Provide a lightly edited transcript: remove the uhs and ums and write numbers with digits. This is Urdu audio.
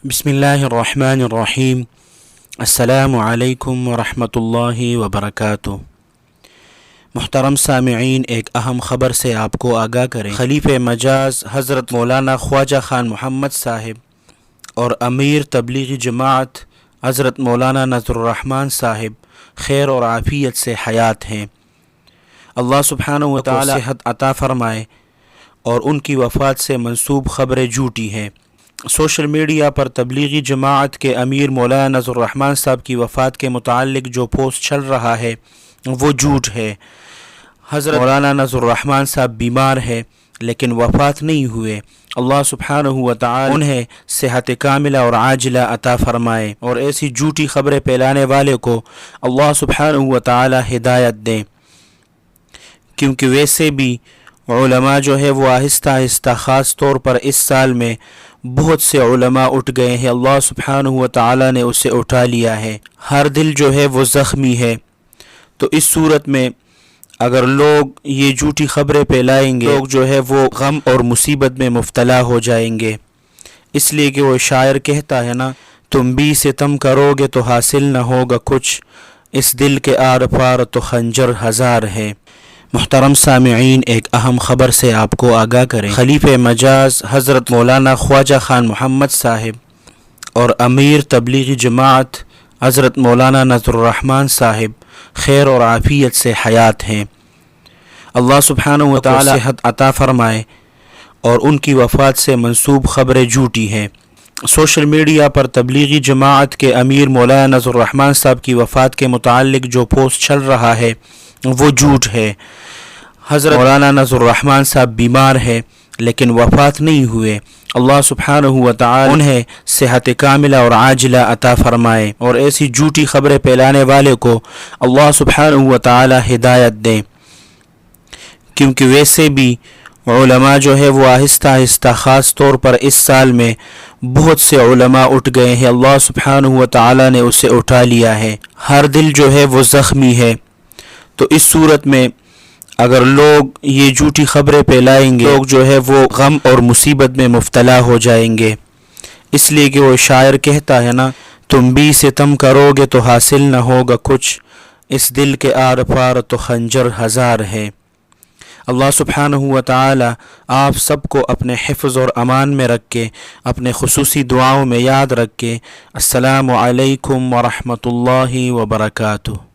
بسم اللہ الرحمن الرحیم۔ السلام علیکم ورحمۃ اللہ وبرکاتہ۔ محترم سامعین، ایک اہم خبر سے آپ کو آگاہ کریں۔ خلیفہ مجاز حضرت مولانا خواجہ خان محمد صاحب اور امیر تبلیغی جماعت حضرت مولانا نذر الرحمن صاحب خیر اور عافیت سے حیات ہیں۔ اللہ سبحانہ و تعالی صحت عطا فرمائے، اور ان کی وفات سے منسوب خبریں جھوٹی ہیں۔ سوشل میڈیا پر تبلیغی جماعت کے امیر مولانا نذر الرحمن صاحب کی وفات کے متعلق جو پوسٹ چل رہا ہے وہ جھوٹ ہے۔ حضرت مولانا نذر الرحمن صاحب بیمار ہے لیکن وفات نہیں ہوئے۔ اللہ سبحانہ و تعالی انہیں صحت کاملہ اور عاجلہ عطا فرمائے، اور ایسی جھوٹی خبریں پھیلانے والے کو اللہ سبحانہ و تعالی ہدایت دیں، کیونکہ ویسے بھی علماء جو ہے وہ آہستہ آہستہ خاص طور پر اس سال میں بہت سے علماء اٹھ گئے ہیں۔ اللہ سبحانہ و تعالی نے اسے اٹھا لیا ہے۔ ہر دل جو ہے وہ زخمی ہے، تو اس صورت میں اگر لوگ یہ جھوٹی خبریں پھیلائیں گے، لوگ جو ہے وہ غم اور مصیبت میں مبتلا ہو جائیں گے۔ اس لیے کہ وہ شاعر کہتا ہے نا، تم بھی ستم کرو گے تو حاصل نہ ہوگا کچھ، اس دل کے آر پار تو خنجر ہزار ہے۔ محترم سامعین، ایک اہم خبر سے آپ کو آگاہ کریں۔ خلیفہ مجاز حضرت مولانا خواجہ خان محمد صاحب اور امیر تبلیغی جماعت حضرت مولانا نذر الرحمن صاحب خیر اور عافیت سے حیات ہیں۔ اللہ سبحانہ و تعالی صحت عطا فرمائے، اور ان کی وفات سے منسوب خبریں جھوٹی ہیں۔ سوشل میڈیا پر تبلیغی جماعت کے امیر مولانا نذر الرحمن صاحب کی وفات کے متعلق جو پوسٹ چل رہا ہے وہ جھوٹ ہے۔ حضرت مولانا نذر الرحمن صاحب بیمار ہے لیکن وفات نہیں ہوئے۔ اللہ سبحانہ و تعالی انہیں صحت کاملہ اور عاجلہ عطا فرمائے، اور ایسی جھوٹی خبریں پھیلانے والے کو اللہ سبحانہ و تعالی ہدایت دیں، کیونکہ ویسے بھی علماء جو ہے وہ آہستہ آہستہ خاص طور پر اس سال میں بہت سے علماء اٹھ گئے ہیں۔ اللہ سبحانہ و تعالی نے اسے اٹھا لیا ہے۔ ہر دل جو ہے وہ زخمی ہے، تو اس صورت میں اگر لوگ یہ جھوٹی خبریں پھیلائیں گے، لوگ جو ہے وہ غم اور مصیبت میں مبتلا ہو جائیں گے۔ اس لیے کہ وہ شاعر کہتا ہے نا، تم بھی ستم کرو گے تو حاصل نہ ہوگا کچھ، اس دل کے آر پار تو خنجر ہزار ہے۔ اللہ سبحانہ و تعالی آپ سب کو اپنے حفظ اور امان میں رکھ کے، اپنے خصوصی دعاؤں میں یاد رکھ کے۔ السلام علیکم ورحمۃ اللہ وبرکاتہ۔